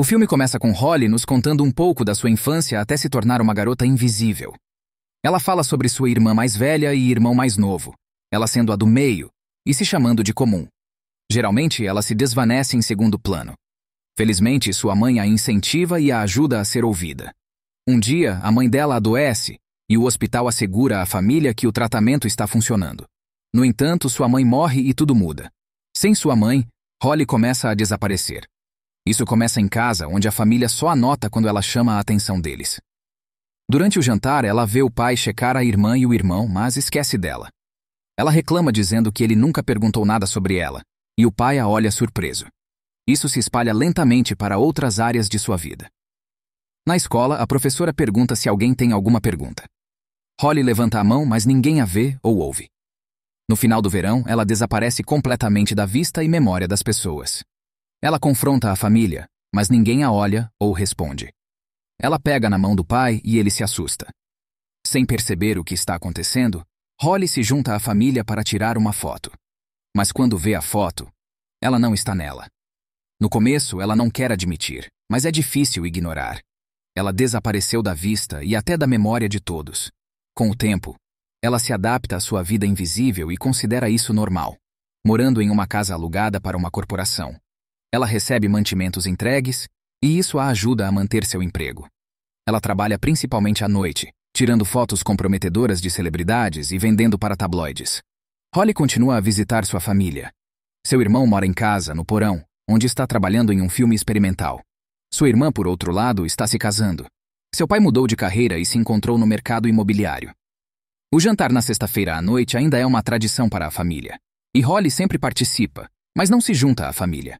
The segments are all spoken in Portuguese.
O filme começa com Holly nos contando um pouco da sua infância até se tornar uma garota invisível. Ela fala sobre sua irmã mais velha e irmão mais novo, ela sendo a do meio e se chamando de comum. Geralmente, ela se desvanece em segundo plano. Felizmente, sua mãe a incentiva e a ajuda a ser ouvida. Um dia, a mãe dela adoece e o hospital assegura à família que o tratamento está funcionando. No entanto, sua mãe morre e tudo muda. Sem sua mãe, Holly começa a desaparecer. Isso começa em casa, onde a família só a nota quando ela chama a atenção deles. Durante o jantar, ela vê o pai checar a irmã e o irmão, mas esquece dela. Ela reclama dizendo que ele nunca perguntou nada sobre ela, e o pai a olha surpreso. Isso se espalha lentamente para outras áreas de sua vida. Na escola, a professora pergunta se alguém tem alguma pergunta. Holly levanta a mão, mas ninguém a vê ou ouve. No final do verão, ela desaparece completamente da vista e memória das pessoas. Ela confronta a família, mas ninguém a olha ou responde. Ela pega na mão do pai e ele se assusta. Sem perceber o que está acontecendo, Holly se junta à família para tirar uma foto. Mas quando vê a foto, ela não está nela. No começo, ela não quer admitir, mas é difícil ignorar. Ela desapareceu da vista e até da memória de todos. Com o tempo, ela se adapta à sua vida invisível e considera isso normal, morando em uma casa alugada para uma corporação. Ela recebe mantimentos entregues e isso a ajuda a manter seu emprego. Ela trabalha principalmente à noite, tirando fotos comprometedoras de celebridades e vendendo para tabloides. Holly continua a visitar sua família. Seu irmão mora em casa, no porão, onde está trabalhando em um filme experimental. Sua irmã, por outro lado, está se casando. Seu pai mudou de carreira e se encontrou no mercado imobiliário. O jantar na sexta-feira à noite ainda é uma tradição para a família. E Holly sempre participa, mas não se junta à família.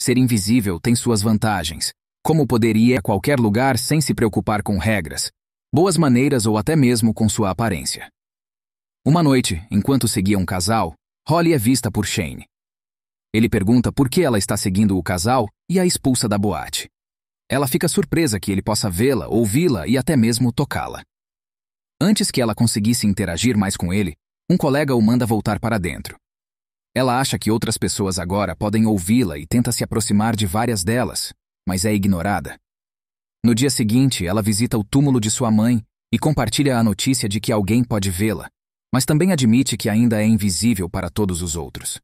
Ser invisível tem suas vantagens, como poder ir a qualquer lugar sem se preocupar com regras, boas maneiras ou até mesmo com sua aparência. Uma noite, enquanto seguia um casal, Holly é vista por Shane. Ele pergunta por que ela está seguindo o casal e a expulsa da boate. Ela fica surpresa que ele possa vê-la, ouvi-la e até mesmo tocá-la. Antes que ela conseguisse interagir mais com ele, um colega o manda voltar para dentro. Ela acha que outras pessoas agora podem ouvi-la e tenta se aproximar de várias delas, mas é ignorada. No dia seguinte, ela visita o túmulo de sua mãe e compartilha a notícia de que alguém pode vê-la, mas também admite que ainda é invisível para todos os outros.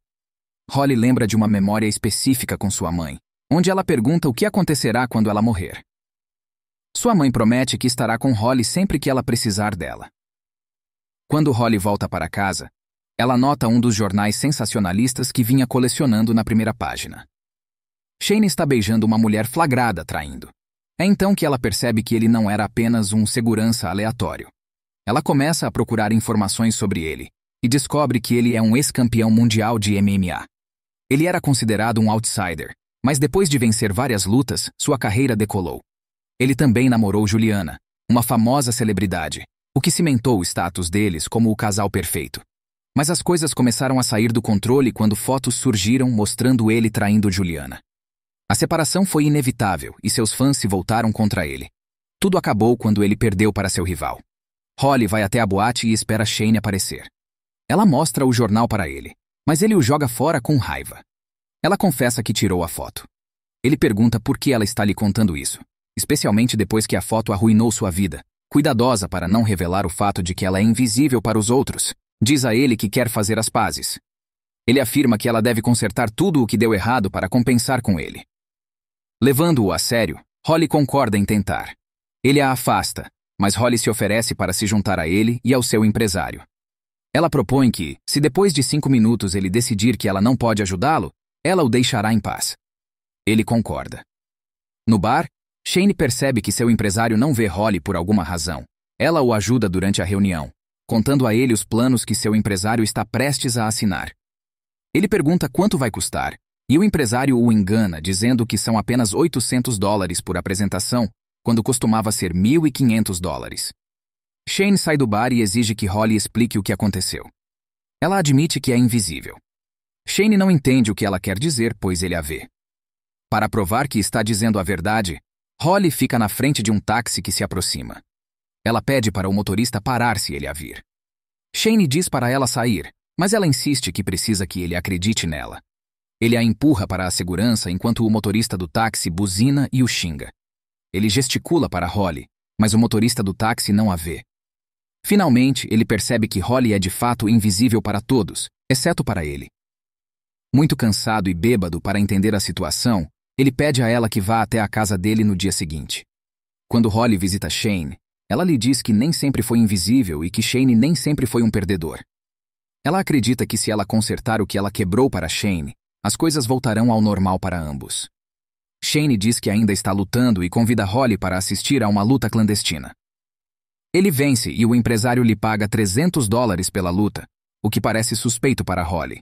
Holly lembra de uma memória específica com sua mãe, onde ela pergunta o que acontecerá quando ela morrer. Sua mãe promete que estará com Holly sempre que ela precisar dela. Quando Holly volta para casa, ela nota um dos jornais sensacionalistas que vinha colecionando na primeira página. Shane está beijando uma mulher flagrada traindo. É então que ela percebe que ele não era apenas um segurança aleatório. Ela começa a procurar informações sobre ele e descobre que ele é um ex-campeão mundial de MMA. Ele era considerado um outsider, mas depois de vencer várias lutas, sua carreira decolou. Ele também namorou Juliana, uma famosa celebridade, o que cimentou o status deles como o casal perfeito. Mas as coisas começaram a sair do controle quando fotos surgiram mostrando ele traindo Juliana. A separação foi inevitável e seus fãs se voltaram contra ele. Tudo acabou quando ele perdeu para seu rival. Holly vai até a boate e espera Shane aparecer. Ela mostra o jornal para ele, mas ele o joga fora com raiva. Ela confessa que tirou a foto. Ele pergunta por que ela está lhe contando isso, especialmente depois que a foto arruinou sua vida, cuidadosa para não revelar o fato de que ela é invisível para os outros. Diz a ele que quer fazer as pazes. Ele afirma que ela deve consertar tudo o que deu errado para compensar com ele. Levando-o a sério, Holly concorda em tentar. Ele a afasta, mas Holly se oferece para se juntar a ele e ao seu empresário. Ela propõe que, se depois de 5 minutos ele decidir que ela não pode ajudá-lo, ela o deixará em paz. Ele concorda. No bar, Shane percebe que seu empresário não vê Holly por alguma razão. Ela o ajuda durante a reunião, contando a ele os planos que seu empresário está prestes a assinar. Ele pergunta quanto vai custar, e o empresário o engana dizendo que são apenas $800 por apresentação, quando costumava ser $1.500. Shane sai do bar e exige que Holly explique o que aconteceu. Ela admite que é invisível. Shane não entende o que ela quer dizer, pois ele a vê. Para provar que está dizendo a verdade, Holly fica na frente de um táxi que se aproxima. Ela pede para o motorista parar se ele a vir. Shane diz para ela sair, mas ela insiste que precisa que ele acredite nela. Ele a empurra para a segurança enquanto o motorista do táxi buzina e o xinga. Ele gesticula para Holly, mas o motorista do táxi não a vê. Finalmente, ele percebe que Holly é de fato invisível para todos, exceto para ele. Muito cansado e bêbado para entender a situação, ele pede a ela que vá até a casa dele no dia seguinte. Quando Holly visita Shane, ela lhe diz que nem sempre foi invisível e que Shane nem sempre foi um perdedor. Ela acredita que se ela consertar o que ela quebrou para Shane, as coisas voltarão ao normal para ambos. Shane diz que ainda está lutando e convida Holly para assistir a uma luta clandestina. Ele vence e o empresário lhe paga $300 pela luta, o que parece suspeito para Holly.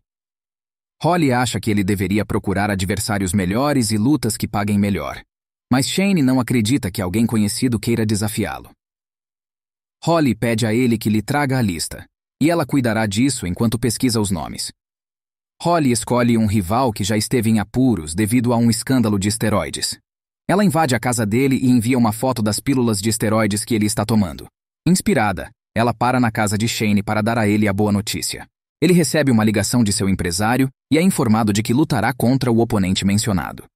Holly acha que ele deveria procurar adversários melhores e lutas que paguem melhor. Mas Shane não acredita que alguém conhecido queira desafiá-lo. Holly pede a ele que lhe traga a lista, e ela cuidará disso enquanto pesquisa os nomes. Holly escolhe um rival que já esteve em apuros devido a um escândalo de esteroides. Ela invade a casa dele e envia uma foto das pílulas de esteroides que ele está tomando. Inspirada, ela para na casa de Shane para dar a ele a boa notícia. Ele recebe uma ligação de seu empresário e é informado de que lutará contra o oponente mencionado.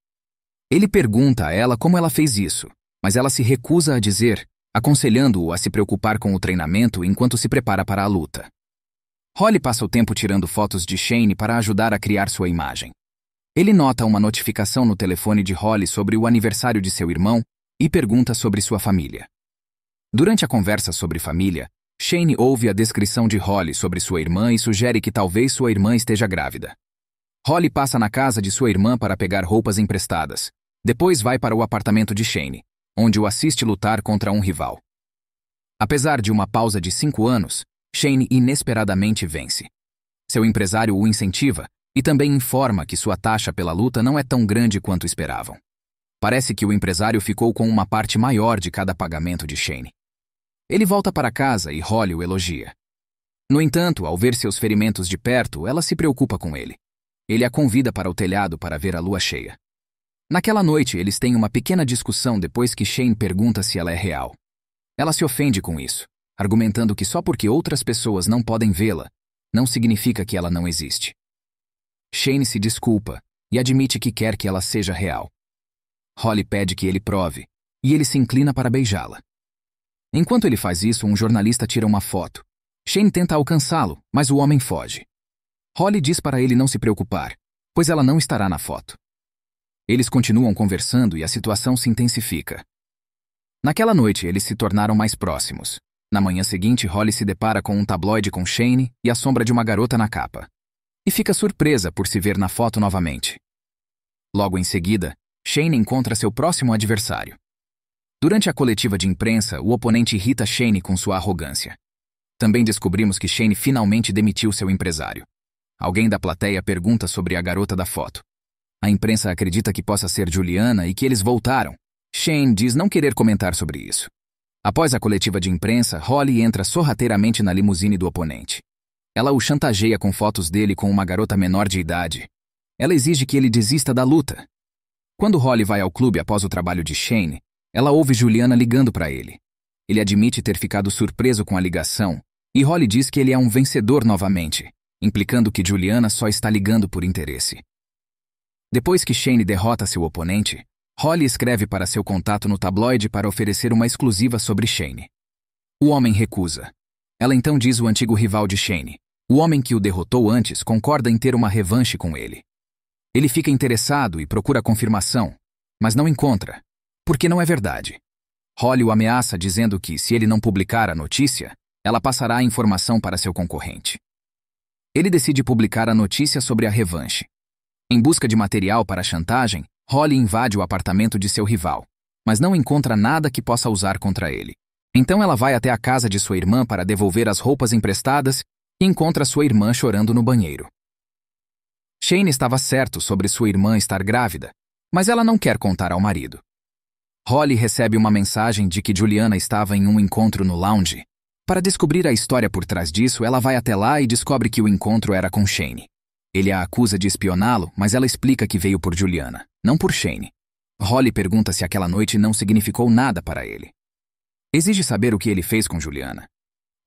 Ele pergunta a ela como ela fez isso, mas ela se recusa a dizer, aconselhando-o a se preocupar com o treinamento enquanto se prepara para a luta. Holly passa o tempo tirando fotos de Shane para ajudar a criar sua imagem. Ele nota uma notificação no telefone de Holly sobre o aniversário de seu irmão e pergunta sobre sua família. Durante a conversa sobre família, Shane ouve a descrição de Holly sobre sua irmã e sugere que talvez sua irmã esteja grávida. Holly passa na casa de sua irmã para pegar roupas emprestadas. Depois vai para o apartamento de Shane, onde o assiste lutar contra um rival. Apesar de uma pausa de 5 anos, Shane inesperadamente vence. Seu empresário o incentiva e também informa que sua taxa pela luta não é tão grande quanto esperavam. Parece que o empresário ficou com uma parte maior de cada pagamento de Shane. Ele volta para casa e Holly o elogia. No entanto, ao ver seus ferimentos de perto, ela se preocupa com ele. Ele a convida para o telhado para ver a lua cheia. Naquela noite, eles têm uma pequena discussão depois que Shane pergunta se ela é real. Ela se ofende com isso, argumentando que só porque outras pessoas não podem vê-la, não significa que ela não existe. Shane se desculpa e admite que quer que ela seja real. Holly pede que ele prove, e ele se inclina para beijá-la. Enquanto ele faz isso, um jornalista tira uma foto. Shane tenta alcançá-lo, mas o homem foge. Holly diz para ele não se preocupar, pois ela não estará na foto. Eles continuam conversando e a situação se intensifica. Naquela noite, eles se tornaram mais próximos. Na manhã seguinte, Holly se depara com um tabloide com Shane e a sombra de uma garota na capa. E fica surpresa por se ver na foto novamente. Logo em seguida, Shane encontra seu próximo adversário. Durante a coletiva de imprensa, o oponente irrita Shane com sua arrogância. Também descobrimos que Shane finalmente demitiu seu empresário. Alguém da plateia pergunta sobre a garota da foto. A imprensa acredita que possa ser Juliana e que eles voltaram. Shane diz não querer comentar sobre isso. Após a coletiva de imprensa, Holly entra sorrateiramente na limusine do oponente. Ela o chantageia com fotos dele com uma garota menor de idade. Ela exige que ele desista da luta. Quando Holly vai ao clube após o trabalho de Shane, ela ouve Juliana ligando para ele. Ele admite ter ficado surpreso com a ligação, e Holly diz que ele é um vencedor novamente, implicando que Juliana só está ligando por interesse. Depois que Shane derrota seu oponente, Holly escreve para seu contato no tabloide para oferecer uma exclusiva sobre Shane. O homem recusa. Ela então diz o antigo rival de Shane, o homem que o derrotou antes, concorda em ter uma revanche com ele. Ele fica interessado e procura confirmação, mas não encontra, porque não é verdade. Holly o ameaça dizendo que, se ele não publicar a notícia, ela passará a informação para seu concorrente. Ele decide publicar a notícia sobre a revanche. Em busca de material para a chantagem, Holly invade o apartamento de seu rival, mas não encontra nada que possa usar contra ele. Então ela vai até a casa de sua irmã para devolver as roupas emprestadas e encontra sua irmã chorando no banheiro. Shane estava certo sobre sua irmã estar grávida, mas ela não quer contar ao marido. Holly recebe uma mensagem de que Juliana estava em um encontro no lounge. Para descobrir a história por trás disso, ela vai até lá e descobre que o encontro era com Shane. Ele a acusa de espioná-lo, mas ela explica que veio por Juliana, não por Shane. Holly pergunta se aquela noite não significou nada para ele. Exige saber o que ele fez com Juliana.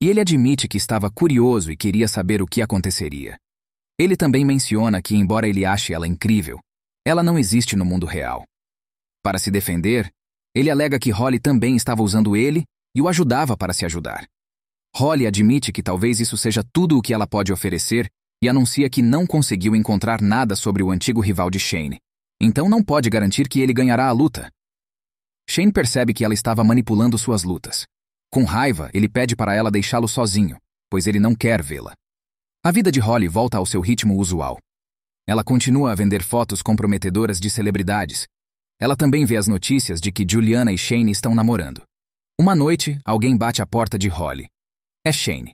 E ele admite que estava curioso e queria saber o que aconteceria. Ele também menciona que, embora ele ache ela incrível, ela não existe no mundo real. Para se defender, ele alega que Holly também estava usando ele e o ajudava para se ajudar. Holly admite que talvez isso seja tudo o que ela pode oferecer e anuncia que não conseguiu encontrar nada sobre o antigo rival de Shane, então não pode garantir que ele ganhará a luta. Shane percebe que ela estava manipulando suas lutas. Com raiva, ele pede para ela deixá-lo sozinho, pois ele não quer vê-la. A vida de Holly volta ao seu ritmo usual. Ela continua a vender fotos comprometedoras de celebridades. Ela também vê as notícias de que Juliana e Shane estão namorando. Uma noite, alguém bate à porta de Holly. É Shane.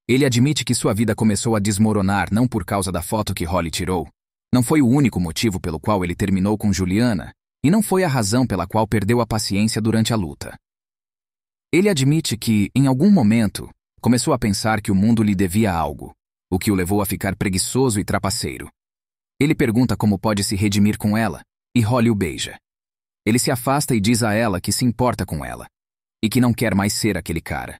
Ele admite que sua vida começou a desmoronar não por causa da foto que Holly tirou. Não foi o único motivo pelo qual ele terminou com Juliana, e não foi a razão pela qual perdeu a paciência durante a luta. Ele admite que, em algum momento, começou a pensar que o mundo lhe devia algo, o que o levou a ficar preguiçoso e trapaceiro. Ele pergunta como pode se redimir com ela, e Holly o beija. Ele se afasta e diz a ela que se importa com ela, e que não quer mais ser aquele cara.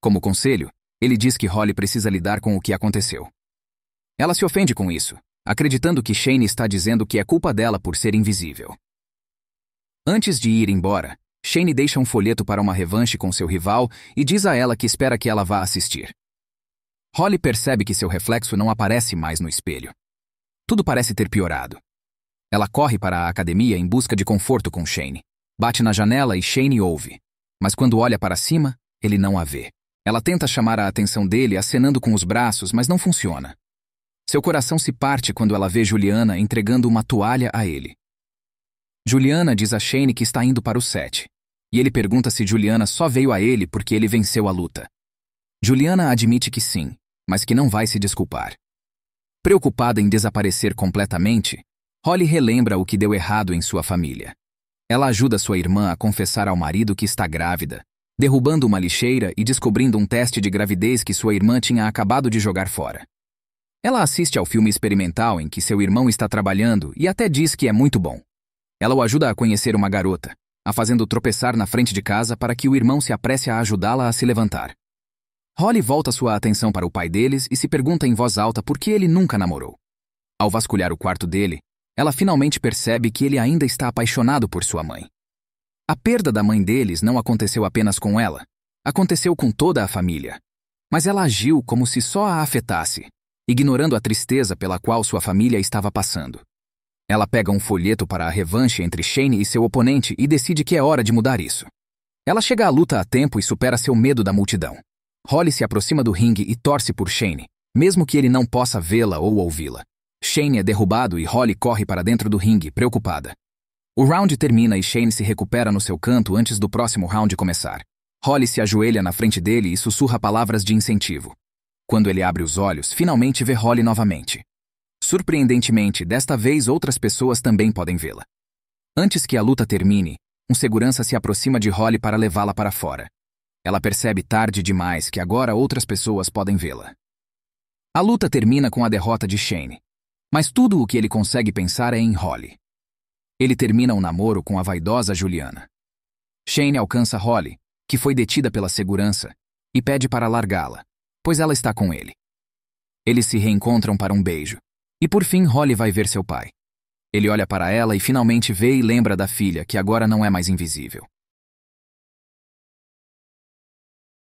Como conselho, ele diz que Holly precisa lidar com o que aconteceu. Ela se ofende com isso, acreditando que Shane está dizendo que é culpa dela por ser invisível. Antes de ir embora, Shane deixa um folheto para uma revanche com seu rival e diz a ela que espera que ela vá assistir. Holly percebe que seu reflexo não aparece mais no espelho. Tudo parece ter piorado. Ela corre para a academia em busca de conforto com Shane. Bate na janela e Shane ouve. Mas quando olha para cima, ele não a vê. Ela tenta chamar a atenção dele acenando com os braços, mas não funciona. Seu coração se parte quando ela vê Juliana entregando uma toalha a ele. Juliana diz a Shane que está indo para o set. E ele pergunta se Juliana só veio a ele porque ele venceu a luta. Juliana admite que sim, mas que não vai se desculpar. Preocupada em desaparecer completamente, Holly relembra o que deu errado em sua família. Ela ajuda sua irmã a confessar ao marido que está grávida, derrubando uma lixeira e descobrindo um teste de gravidez que sua irmã tinha acabado de jogar fora. Ela assiste ao filme experimental em que seu irmão está trabalhando e até diz que é muito bom. Ela o ajuda a conhecer uma garota, a fazendo tropeçar na frente de casa para que o irmão se apresse a ajudá-la a se levantar. Holly volta sua atenção para o pai deles e se pergunta em voz alta por que ele nunca namorou. Ao vasculhar o quarto dele, ela finalmente percebe que ele ainda está apaixonado por sua mãe. A perda da mãe deles não aconteceu apenas com ela, aconteceu com toda a família. Mas ela agiu como se só a afetasse, ignorando a tristeza pela qual sua família estava passando. Ela pega um folheto para a revanche entre Shane e seu oponente e decide que é hora de mudar isso. Ela chega à luta a tempo e supera seu medo da multidão. Holly se aproxima do ringue e torce por Shane, mesmo que ele não possa vê-la ou ouvi-la. Shane é derrubado e Holly corre para dentro do ringue, preocupada. O round termina e Shane se recupera no seu canto antes do próximo round começar. Holly se ajoelha na frente dele e sussurra palavras de incentivo. Quando ele abre os olhos, finalmente vê Holly novamente. Surpreendentemente, desta vez outras pessoas também podem vê-la. Antes que a luta termine, um segurança se aproxima de Holly para levá-la para fora. Ela percebe tarde demais que agora outras pessoas podem vê-la. A luta termina com a derrota de Shane, mas tudo o que ele consegue pensar é em Holly. Ele termina um namoro com a vaidosa Juliana. Shane alcança Holly, que foi detida pela segurança, e pede para largá-la, pois ela está com ele. Eles se reencontram para um beijo, e por fim Holly vai ver seu pai. Ele olha para ela e finalmente vê e lembra da filha, que agora não é mais invisível.